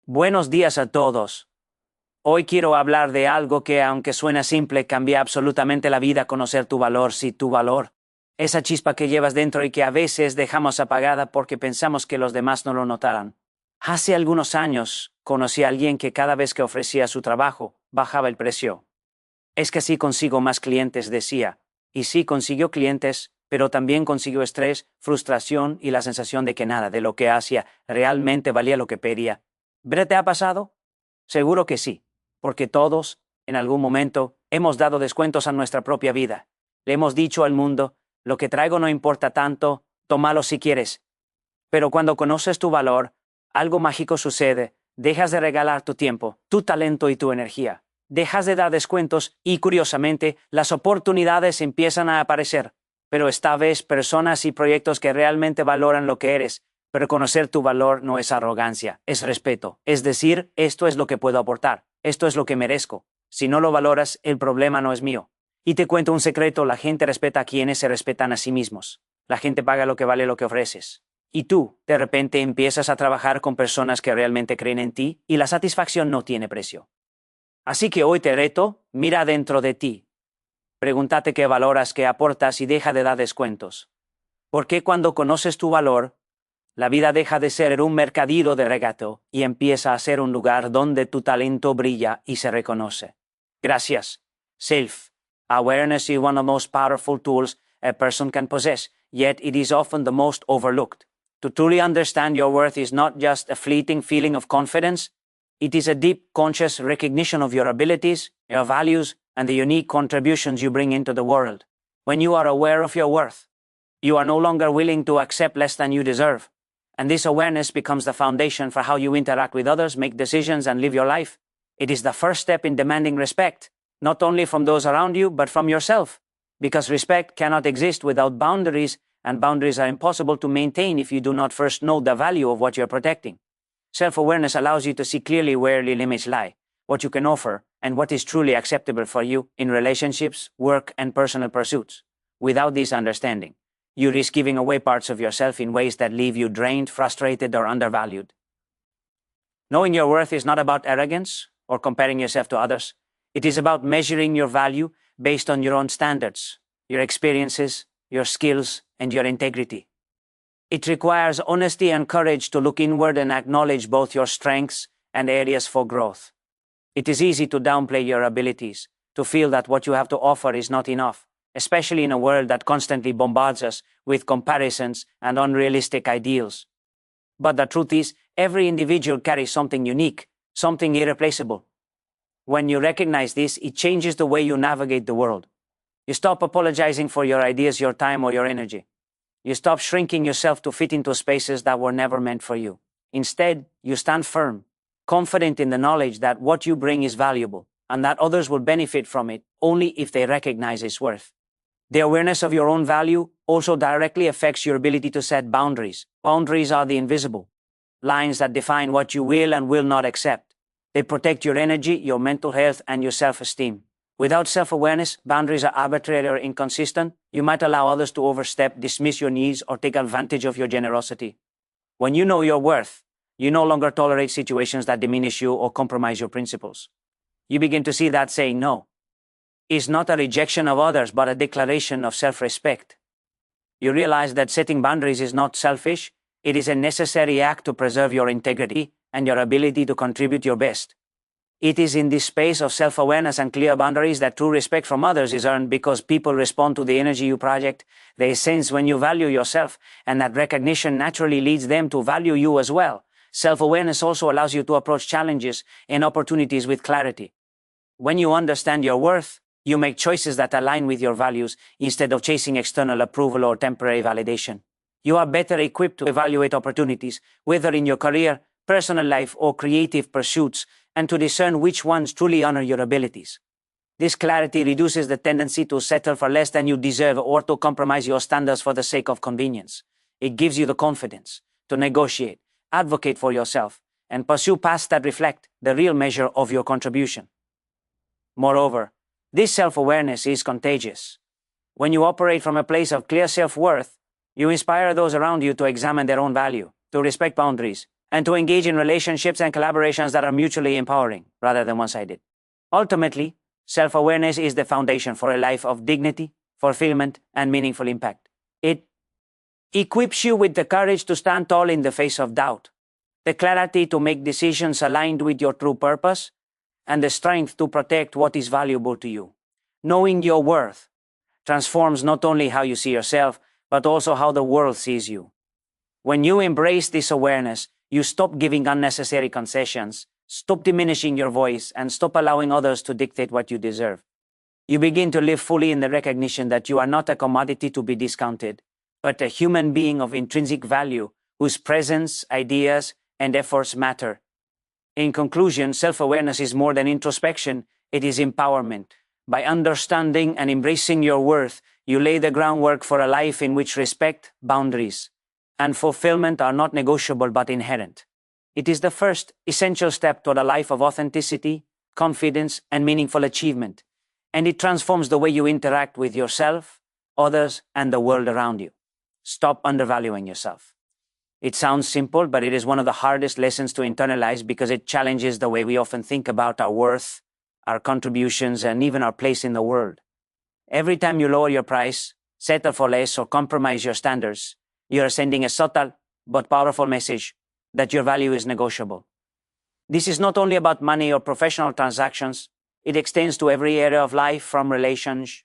Buenos días a todos. Hoy quiero hablar de algo que, aunque suena simple, cambia absolutamente la vida: conocer tu valor. Sí, tu valor. Esa chispa que llevas dentro y que a veces dejamos apagada porque pensamos que los demás no lo notarán. Hace algunos años, conocí a alguien que cada vez que ofrecía su trabajo, bajaba el precio. Es que sí consigo más clientes, decía. Y sí consiguió clientes, pero también consiguió estrés, frustración y la sensación de que nada de lo que hacía realmente valía lo que pedía. ¿Verdad te ha pasado? Seguro que sí, porque todos, en algún momento, hemos dado descuentos a nuestra propia vida. Le hemos dicho al mundo: lo que traigo no importa tanto, tómalo si quieres. Pero cuando conoces tu valor, algo mágico sucede. Dejas de regalar tu tiempo, tu talento y tu energía. Dejas de dar descuentos y, curiosamente, las oportunidades empiezan a aparecer. Pero esta vez, personas y proyectos que realmente valoran lo que eres. Pero conocer tu valor no es arrogancia, es respeto. Es decir, esto es lo que puedo aportar, esto es lo que merezco. Si no lo valoras, el problema no es mío. Y te cuento un secreto: la gente respeta a quienes se respetan a sí mismos. La gente paga lo que vale lo que ofreces. Y tú, de repente, empiezas a trabajar con personas que realmente creen en ti y la satisfacción no tiene precio. Así que hoy te reto: mira dentro de ti. Pregúntate qué valoras, qué aportas y deja de dar descuentos. Porque cuando conoces tu valor, la vida deja de ser un mercadillo de regato y empieza a ser un lugar donde tu talento brilla y se reconoce. Gracias. Self-awareness is one of the most powerful tools a person can possess, yet it is often the most overlooked. To truly understand your worth is not just a fleeting feeling of confidence, it is a deep, conscious recognition of your abilities, your values, and the unique contributions you bring into the world. When you are aware of your worth, you are no longer willing to accept less than you deserve. And this awareness becomes the foundation for how you interact with others, make decisions, and live your life. It is the first step in demanding respect, not only from those around you, but from yourself. Because respect cannot exist without boundaries, and boundaries are impossible to maintain if you do not first know the value of what you're protecting. Self-awareness allows you to see clearly where your limits lie, what you can offer, and what is truly acceptable for you in relationships, work, and personal pursuits. Without this understanding, you risk giving away parts of yourself in ways that leave you drained, frustrated, or undervalued. Knowing your worth is not about arrogance or comparing yourself to others. It is about measuring your value based on your own standards, your experiences, your skills, and your integrity. It requires honesty and courage to look inward and acknowledge both your strengths and areas for growth. It is easy to downplay your abilities, to feel that what you have to offer is not enough, especially in a world that constantly bombards us with comparisons and unrealistic ideals. But the truth is, every individual carries something unique, something irreplaceable. When you recognize this, it changes the way you navigate the world. You stop apologizing for your ideas, your time, or your energy. You stop shrinking yourself to fit into spaces that were never meant for you. Instead, you stand firm, confident in the knowledge that what you bring is valuable, and that others will benefit from it only if they recognize its worth. The awareness of your own value also directly affects your ability to set boundaries. Boundaries are the invisible lines that define what you will and will not accept. They protect your energy, your mental health, and your self-esteem. Without self-awareness, boundaries are arbitrary or inconsistent. You might allow others to overstep, dismiss your needs, or take advantage of your generosity. When you know your worth, you no longer tolerate situations that diminish you or compromise your principles. You begin to see that saying no is not a rejection of others, but a declaration of self-respect. You realize that setting boundaries is not selfish, it is a necessary act to preserve your integrity and your ability to contribute your best. It is in this space of self-awareness and clear boundaries that true respect from others is earned, because people respond to the energy you project. They sense when you value yourself, and that recognition naturally leads them to value you as well. Self-awareness also allows you to approach challenges and opportunities with clarity. When you understand your worth, you make choices that align with your values instead of chasing external approval or temporary validation. You are better equipped to evaluate opportunities, whether in your career, personal life, or creative pursuits, and to discern which ones truly honor your abilities. This clarity reduces the tendency to settle for less than you deserve or to compromise your standards for the sake of convenience. It gives you the confidence to negotiate, advocate for yourself, and pursue paths that reflect the real measure of your contribution. Moreover, this self-awareness is contagious. When you operate from a place of clear self-worth, you inspire those around you to examine their own value, to respect boundaries, and to engage in relationships and collaborations that are mutually empowering rather than one-sided. Ultimately, self-awareness is the foundation for a life of dignity, fulfillment, and meaningful impact. It equips you with the courage to stand tall in the face of doubt, the clarity to make decisions aligned with your true purpose, and the strength to protect what is valuable to you. Knowing your worth transforms not only how you see yourself, but also how the world sees you. When you embrace this awareness, you stop giving unnecessary concessions, stop diminishing your voice, and stop allowing others to dictate what you deserve. You begin to live fully in the recognition that you are not a commodity to be discounted, but a human being of intrinsic value whose presence, ideas, and efforts matter. In conclusion, self-awareness is more than introspection, it is empowerment. By understanding and embracing your worth, you lay the groundwork for a life in which respect, boundaries, and fulfillment are not negotiable but inherent. It is the first essential step toward a life of authenticity, confidence, and meaningful achievement, and it transforms the way you interact with yourself, others, and the world around you. Stop undervaluing yourself. It sounds simple, but it is one of the hardest lessons to internalize because it challenges the way we often think about our worth, our contributions, and even our place in the world. Every time you lower your price, settle for less, or compromise your standards, you are sending a subtle but powerful message that your value is negotiable. This is not only about money or professional transactions, it extends to every area of life, from relations,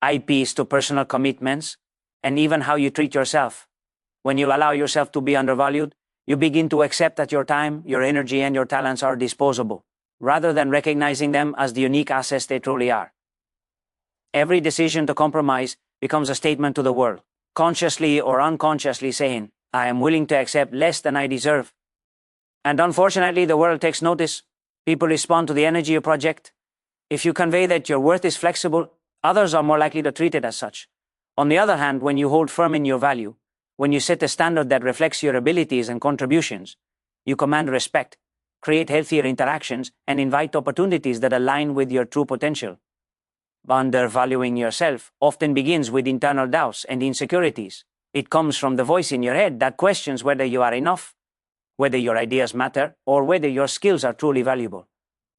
IPs to personal commitments, and even how you treat yourself. When you allow yourself to be undervalued, you begin to accept that your time, your energy, and your talents are disposable, rather than recognizing them as the unique assets they truly are. Every decision to compromise becomes a statement to the world, consciously or unconsciously saying, I am willing to accept less than I deserve. And unfortunately, the world takes notice. People respond to the energy you project. If you convey that your worth is flexible, others are more likely to treat it as such. On the other hand, when you hold firm in your value, when you set a standard that reflects your abilities and contributions, you command respect, create healthier interactions, and invite opportunities that align with your true potential. Undervaluing yourself often begins with internal doubts and insecurities. It comes from the voice in your head that questions whether you are enough, whether your ideas matter, or whether your skills are truly valuable.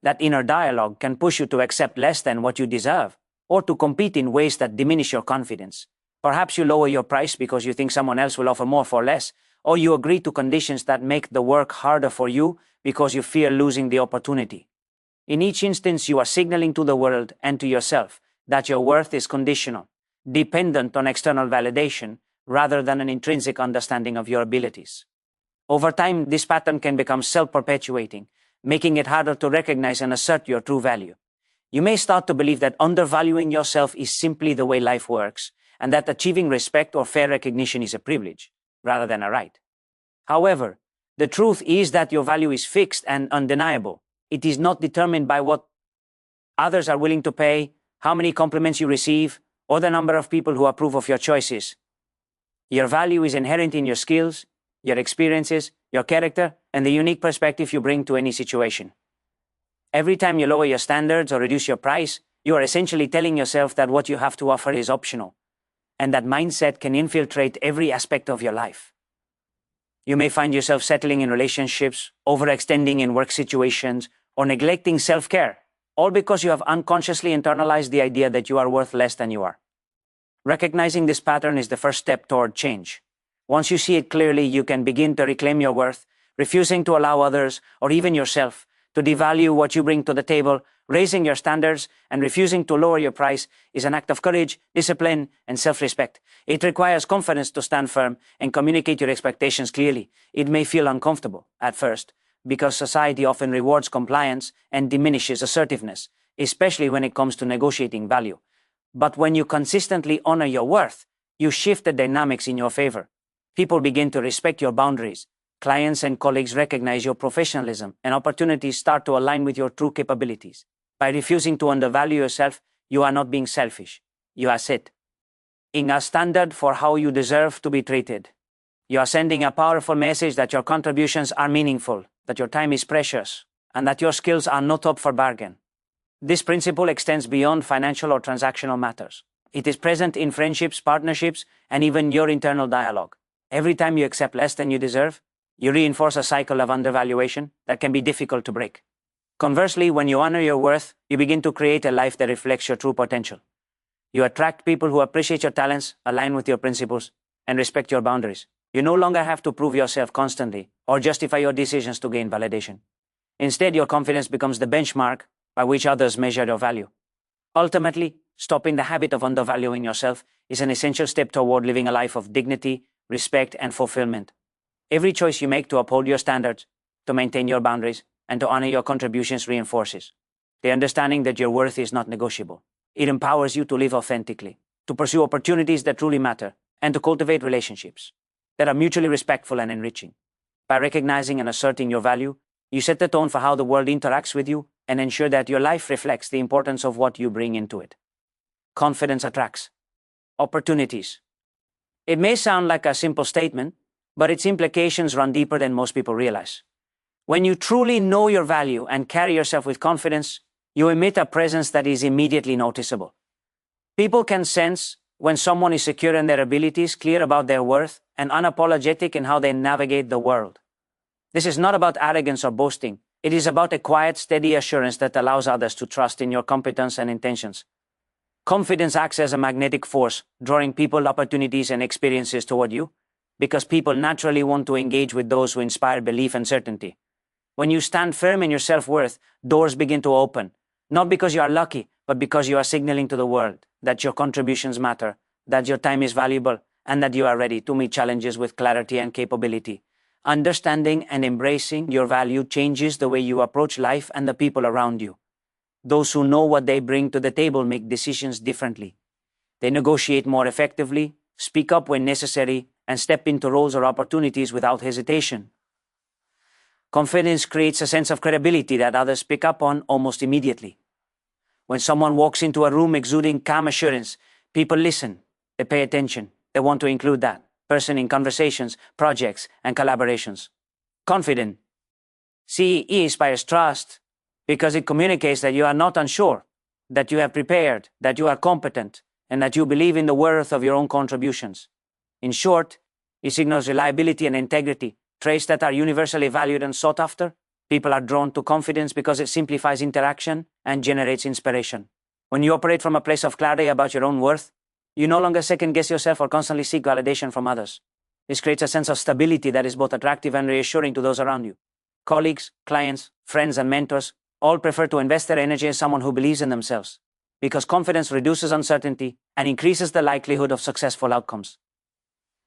That inner dialogue can push you to accept less than what you deserve, or to compete in ways that diminish your confidence. Perhaps you lower your price because you think someone else will offer more for less, or you agree to conditions that make the work harder for you because you fear losing the opportunity. In each instance, you are signaling to the world and to yourself that your worth is conditional, dependent on external validation, rather than an intrinsic understanding of your abilities. Over time, this pattern can become self-perpetuating, making it harder to recognize and assert your true value. You may start to believe that undervaluing yourself is simply the way life works, and that achieving respect or fair recognition is a privilege, rather than a right. However, the truth is that your value is fixed and undeniable. It is not determined by what others are willing to pay, how many compliments you receive, or the number of people who approve of your choices. Your value is inherent in your skills, your experiences, your character, and the unique perspective you bring to any situation. Every time you lower your standards or reduce your price, you are essentially telling yourself that what you have to offer is optional, and that mindset can infiltrate every aspect of your life. You may find yourself settling in relationships, overextending in work situations, or neglecting self-care, all because you have unconsciously internalized the idea that you are worth less than you are. Recognizing this pattern is the first step toward change. Once you see it clearly, you can begin to reclaim your worth, refusing to allow others, or even yourself, to devalue what you bring to the table. Raising your standards and refusing to lower your price is an act of courage, discipline, and self-respect. It requires confidence to stand firm and communicate your expectations clearly. It may feel uncomfortable at first, because society often rewards compliance and diminishes assertiveness, especially when it comes to negotiating value. But when you consistently honor your worth, you shift the dynamics in your favor. People begin to respect your boundaries. Clients and colleagues recognize your professionalism, and opportunities start to align with your true capabilities. By refusing to undervalue yourself, you are not being selfish. You are setting a standard for how you deserve to be treated. You are sending a powerful message that your contributions are meaningful, that your time is precious, and that your skills are not up for bargain. This principle extends beyond financial or transactional matters. It is present in friendships, partnerships, and even your internal dialogue. Every time you accept less than you deserve, you reinforce a cycle of undervaluation that can be difficult to break. Conversely, when you honor your worth, you begin to create a life that reflects your true potential. You attract people who appreciate your talents, align with your principles, and respect your boundaries. You no longer have to prove yourself constantly or justify your decisions to gain validation. Instead, your confidence becomes the benchmark by which others measure your value. Ultimately, stopping the habit of undervaluing yourself is an essential step toward living a life of dignity, respect, and fulfillment. Every choice you make to uphold your standards, to maintain your boundaries, and to honor your contributions reinforces the understanding that your worth is not negotiable. It empowers you to live authentically, to pursue opportunities that truly matter, and to cultivate relationships that are mutually respectful and enriching. By recognizing and asserting your value, you set the tone for how the world interacts with you and ensure that your life reflects the importance of what you bring into it. Confidence attracts opportunities. It may sound like a simple statement, but its implications run deeper than most people realize. When you truly know your value and carry yourself with confidence, you emit a presence that is immediately noticeable. People can sense when someone is secure in their abilities, clear about their worth, and unapologetic in how they navigate the world. This is not about arrogance or boasting. It is about a quiet, steady assurance that allows others to trust in your competence and intentions. Confidence acts as a magnetic force, drawing people, opportunities, and experiences toward you, because people naturally want to engage with those who inspire belief and certainty. When you stand firm in your self-worth, doors begin to open, not because you are lucky, but because you are signaling to the world that your contributions matter, that your time is valuable, and that you are ready to meet challenges with clarity and capability. Understanding and embracing your value changes the way you approach life and the people around you. Those who know what they bring to the table make decisions differently. They negotiate more effectively, speak up when necessary, and step into roles or opportunities without hesitation. Confidence creates a sense of credibility that others pick up on almost immediately. When someone walks into a room exuding calm assurance, people listen, they pay attention, they want to include that person in conversations, projects, and collaborations. Confident CE inspires trust because it communicates that you are not unsure, that you have prepared, that you are competent, and that you believe in the worth of your own contributions. In short, it signals reliability and integrity, traits that are universally valued and sought after. People are drawn to confidence because it simplifies interaction and generates inspiration. When you operate from a place of clarity about your own worth, you no longer second-guess yourself or constantly seek validation from others. This creates a sense of stability that is both attractive and reassuring to those around you. Colleagues, clients, friends, and mentors all prefer to invest their energy in someone who believes in themselves, because confidence reduces uncertainty and increases the likelihood of successful outcomes.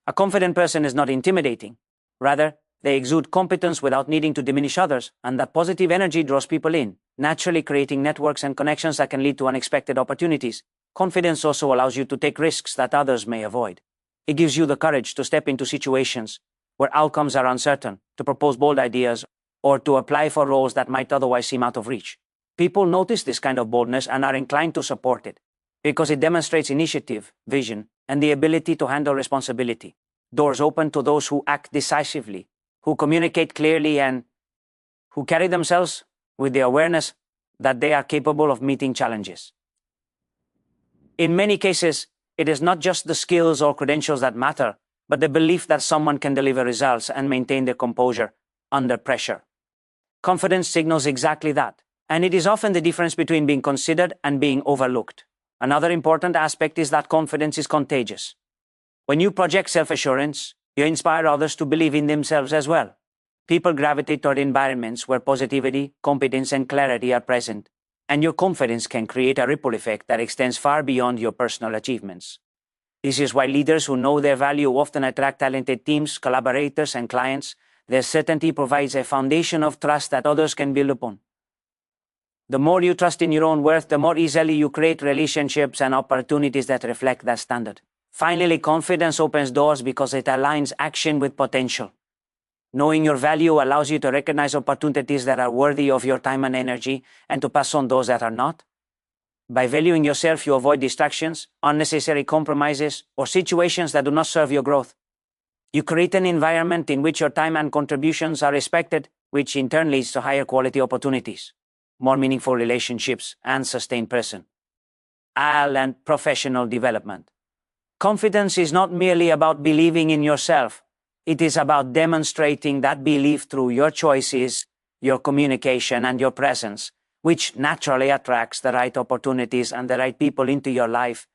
A confident person is not intimidating. Rather, they exude competence without needing to diminish others, and that positive energy draws people in, naturally creating networks and connections that can lead to unexpected opportunities. Confidence also allows you to take risks that others may avoid. It gives you the courage to step into situations where outcomes are uncertain, to propose bold ideas, or to apply for roles that might otherwise seem out of reach. People notice this kind of boldness and are inclined to support it, because it demonstrates initiative, vision, and the ability to handle responsibility. Doors open to those who act decisively, who communicate clearly, and who carry themselves with the awareness that they are capable of meeting challenges. In many cases, it is not just the skills or credentials that matter, but the belief that someone can deliver results and maintain their composure under pressure. Confidence signals exactly that, and it is often the difference between being considered and being overlooked. Another important aspect is that confidence is contagious. When you project self-assurance, you inspire others to believe in themselves as well. People gravitate toward environments where positivity, competence, and clarity are present, and your confidence can create a ripple effect that extends far beyond your personal achievements. This is why leaders who know their value often attract talented teams, collaborators, and clients. Their certainty provides a foundation of trust that others can build upon. The more you trust in your own worth, the more easily you create relationships and opportunities that reflect that standard. Finally, confidence opens doors because it aligns action with potential. Knowing your value allows you to recognize opportunities that are worthy of your time and energy and to pass on those that are not. By valuing yourself, you avoid distractions, unnecessary compromises, or situations that do not serve your growth. You create an environment in which your time and contributions are respected, which in turn leads to higher quality opportunities, more meaningful relationships, and sustained personal and professional development. Confidence is not merely about believing in yourself. It is about demonstrating that belief through your choices, your communication, and your presence, which naturally attracts the right opportunities and the right people into your life.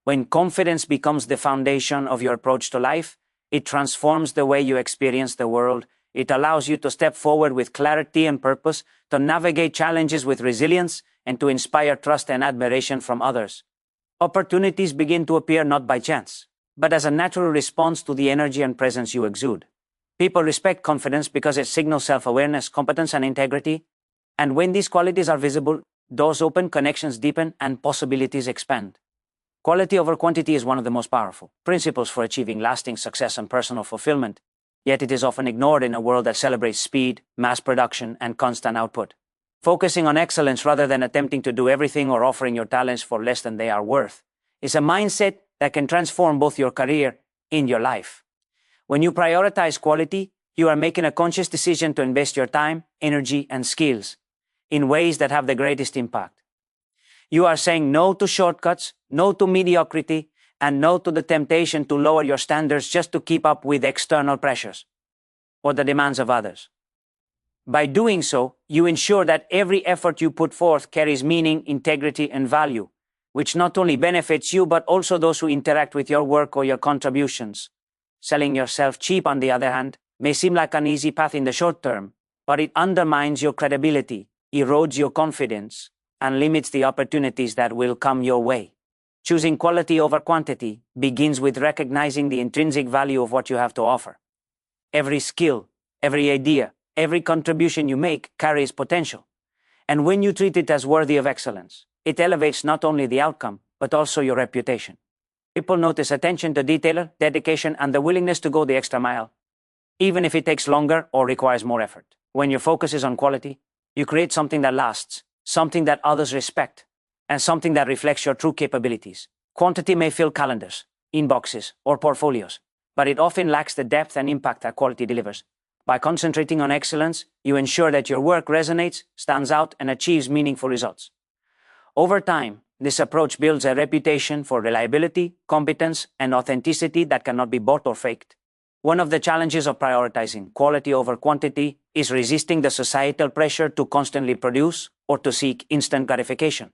When confidence becomes the foundation of your approach to life, it transforms the way you experience the world. It allows you to step forward with clarity and purpose, to navigate challenges with resilience, and to inspire trust and admiration from others. Opportunities begin to appear not by chance, but as a natural response to the energy and presence you exude. People respect confidence because it signals self-awareness, competence, and integrity. And when these qualities are visible, doors open, connections deepen, and possibilities expand. Quality over quantity is one of the most powerful principles for achieving lasting success and personal fulfillment, yet it is often ignored in a world that celebrates speed, mass production, and constant output. Focusing on excellence rather than attempting to do everything or offering your talents for less than they are worth is a mindset that can transform both your career and your life. When you prioritize quality, you are making a conscious decision to invest your time, energy, and skills in ways that have the greatest impact. You are saying no to shortcuts, no to mediocrity, and no to the temptation to lower your standards just to keep up with external pressures or the demands of others. By doing so, you ensure that every effort you put forth carries meaning, integrity, and value, which not only benefits you but also those who interact with your work or your contributions. Selling yourself cheap, on the other hand, may seem like an easy path in the short term, but it undermines your credibility, erodes your confidence, and limits the opportunities that will come your way. Choosing quality over quantity begins with recognizing the intrinsic value of what you have to offer. Every skill, every idea, every contribution you make carries potential. And when you treat it as worthy of excellence, it elevates not only the outcome, but also your reputation. People notice attention to detail, dedication, and the willingness to go the extra mile, even if it takes longer or requires more effort. When your focus is on quality, you create something that lasts, something that others respect, and something that reflects your true capabilities. Quantity may fill calendars, inboxes, or portfolios, but it often lacks the depth and impact that quality delivers. By concentrating on excellence, you ensure that your work resonates, stands out, and achieves meaningful results. Over time, this approach builds a reputation for reliability, competence, and authenticity that cannot be bought or faked. One of the challenges of prioritizing quality over quantity is resisting the societal pressure to constantly produce or to seek instant gratification.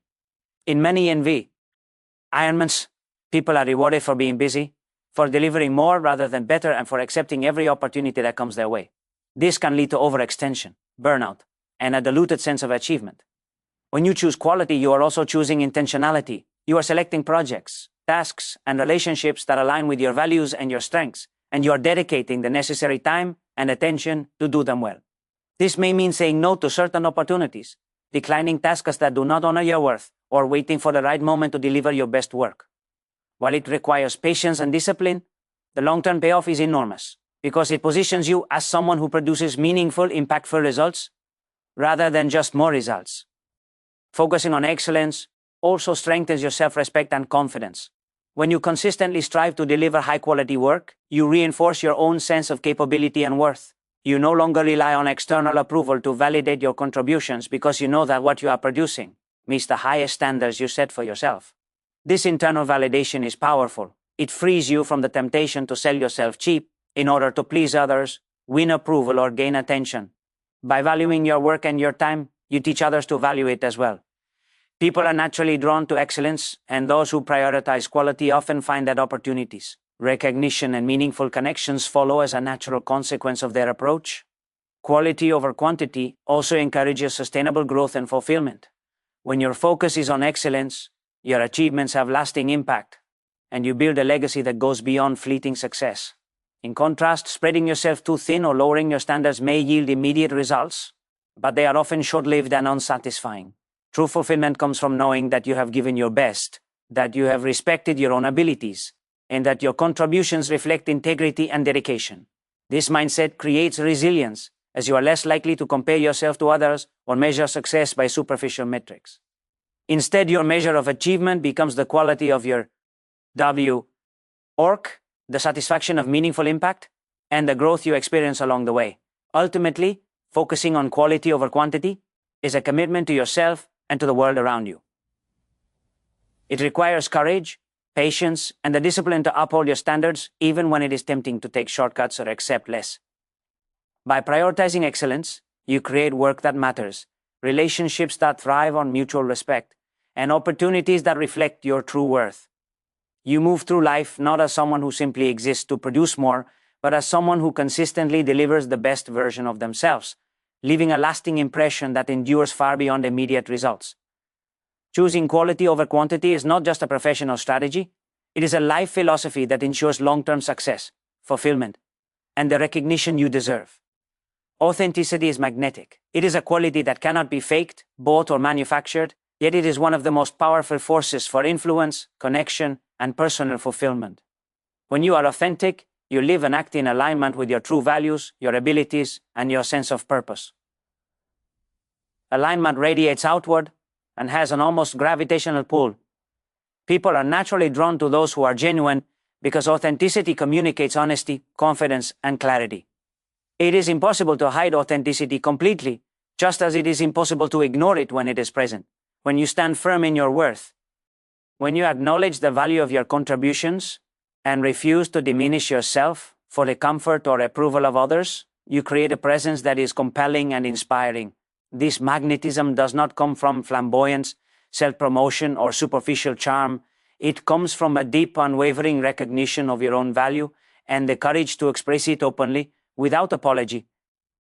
In many environments, people are rewarded for being busy, for delivering more rather than better, and for accepting every opportunity that comes their way. This can lead to overextension, burnout, and a diluted sense of achievement. When you choose quality, you are also choosing intentionality. You are selecting projects, tasks, and relationships that align with your values and your strengths, and you are dedicating the necessary time and attention to do them well. This may mean saying no to certain opportunities, declining tasks that do not honor your worth, or waiting for the right moment to deliver your best work. While it requires patience and discipline, the long-term payoff is enormous, because it positions you as someone who produces meaningful, impactful results, rather than just more results. Focusing on excellence also strengthens your self-respect and confidence. When you consistently strive to deliver high-quality work, you reinforce your own sense of capability and worth. You no longer rely on external approval to validate your contributions because you know that what you are producing meets the highest standards you set for yourself. This internal validation is powerful. It frees you from the temptation to sell yourself cheap in order to please others, win approval, or gain attention. By valuing your work and your time, you teach others to value it as well. People are naturally drawn to excellence, and those who prioritize quality often find that opportunities, recognition, and meaningful connections follow as a natural consequence of their approach. Quality over quantity also encourages sustainable growth and fulfillment. When your focus is on excellence, your achievements have lasting impact, and you build a legacy that goes beyond fleeting success. In contrast, spreading yourself too thin or lowering your standards may yield immediate results, but they are often short-lived and unsatisfying. True fulfillment comes from knowing that you have given your best, that you have respected your own abilities, and that your contributions reflect integrity and dedication. This mindset creates resilience, as you are less likely to compare yourself to others or measure success by superficial metrics. Instead, your measure of achievement becomes the quality of your work, the satisfaction of meaningful impact, and the growth you experience along the way. Ultimately, focusing on quality over quantity is a commitment to yourself and to the world around you. It requires courage, patience, and the discipline to uphold your standards even when it is tempting to take shortcuts or accept less. By prioritizing excellence, you create work that matters, relationships that thrive on mutual respect, and opportunities that reflect your true worth. You move through life not as someone who simply exists to produce more, but as someone who consistently delivers the best version of themselves, leaving a lasting impression that endures far beyond immediate results. Choosing quality over quantity is not just a professional strategy, it is a life philosophy that ensures long-term success, fulfillment, and the recognition you deserve. Authenticity is magnetic. It is a quality that cannot be faked, bought, or manufactured, yet it is one of the most powerful forces for influence, connection, and personal fulfillment. When you are authentic, you live and act in alignment with your true values, your abilities, and your sense of purpose. Alignment radiates outward and has an almost gravitational pull. People are naturally drawn to those who are genuine because authenticity communicates honesty, confidence, and clarity. It is impossible to hide authenticity completely, just as it is impossible to ignore it when it is present. When you stand firm in your worth, when you acknowledge the value of your contributions and refuse to diminish yourself for the comfort or approval of others, you create a presence that is compelling and inspiring. This magnetism does not come from flamboyance, self-promotion, or superficial charm. It comes from a deep, unwavering recognition of your own value and the courage to express it openly, without apology.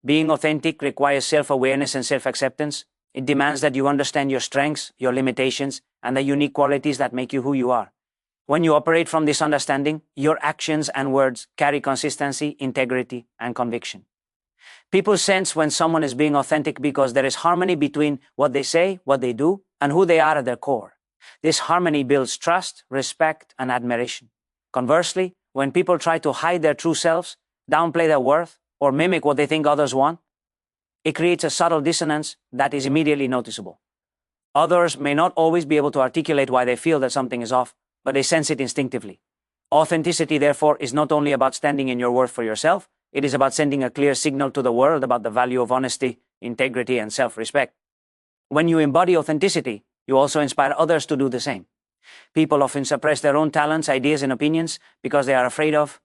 Being authentic requires self-awareness and self-acceptance. It demands that you understand your strengths, your limitations, and the unique qualities that make you who you are. When you operate from this understanding, your actions and words carry consistency, integrity, and conviction. People sense when someone is being authentic because there is harmony between what they say, what they do, and who they are at their core. This harmony builds trust, respect, and admiration. Conversely, when people try to hide their true selves, downplay their worth, or mimic what they think others want, it creates a subtle dissonance that is immediately noticeable. Others may not always be able to articulate why they feel that something is off, but they sense it instinctively. Authenticity, therefore, is not only about standing in your worth for yourself, it is about sending a clear signal to the world about the value of honesty, integrity, and self-respect. When you embody authenticity, you also inspire others to do the same. People often suppress their own talents, ideas, and opinions because they are afraid of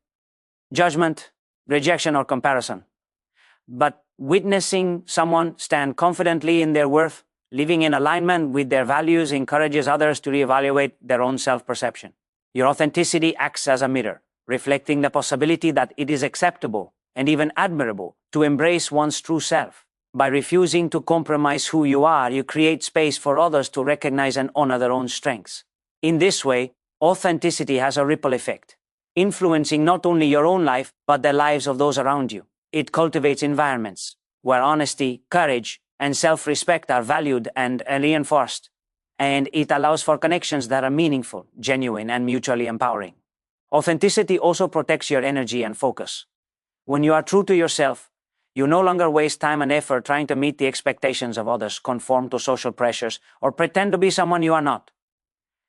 judgment, rejection, or comparison. But witnessing someone stand confidently in their worth, living in alignment with their values, encourages others to reevaluate their own self-perception. Your authenticity acts as a mirror, reflecting the possibility that it is acceptable and even admirable to embrace one's true self. By refusing to compromise who you are, you create space for others to recognize and honor their own strengths. In this way, authenticity has a ripple effect, influencing not only your own life, but the lives of those around you. It cultivates environments where honesty, courage, and self-respect are valued and reinforced, and it allows for connections that are meaningful, genuine, and mutually empowering. Authenticity also protects your energy and focus. When you are true to yourself, you no longer waste time and effort trying to meet the expectations of others, conform to social pressures, or pretend to be someone you are not.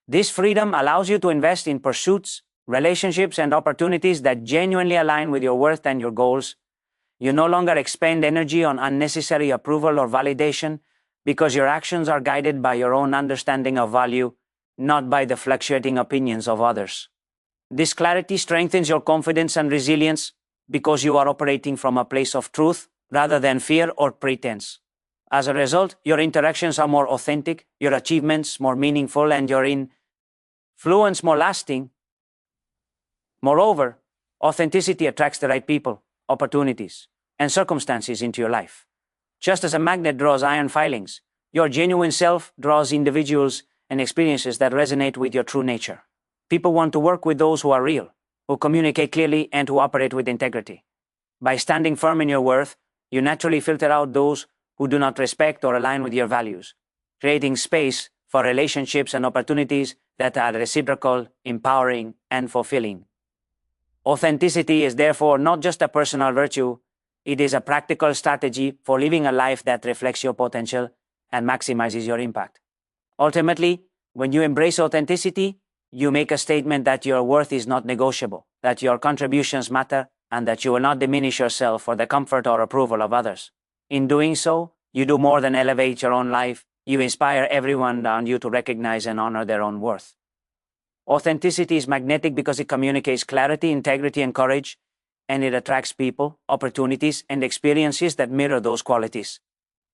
This freedom allows you to invest in pursuits, relationships, and opportunities that genuinely align with your worth and your goals. You no longer expend energy on unnecessary approval or validation because your actions are guided by your own understanding of value, not by the fluctuating opinions of others. This clarity strengthens your confidence and resilience because you are operating from a place of truth rather than fear or pretense. As a result, your interactions are more authentic, your achievements more meaningful, and your influence more lasting. Moreover, authenticity attracts the right people, opportunities, and circumstances into your life. Just as a magnet draws iron filings, your genuine self draws individuals and experiences that resonate with your true nature. People want to work with those who are real, who communicate clearly, and who operate with integrity. By standing firm in your worth, you naturally filter out those who do not respect or align with your values, creating space for relationships and opportunities that are reciprocal, empowering, and fulfilling. Authenticity is therefore not just a personal virtue, it is a practical strategy for living a life that reflects your potential and maximizes your impact. Ultimately, when you embrace authenticity, you make a statement that your worth is not negotiable, that your contributions matter, and that you will not diminish yourself for the comfort or approval of others. In doing so, you do more than elevate your own life, you inspire everyone around you to recognize and honor their own worth. Authenticity is magnetic because it communicates clarity, integrity, and courage, and it attracts people, opportunities, and experiences that mirror those qualities.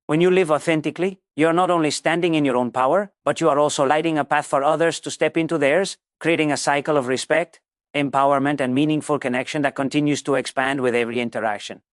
When you live authentically, you are not only standing in your own power, but you are also lighting a path for others to step into theirs, creating a cycle of respect, empowerment, and meaningful connection that continues to expand with every interaction.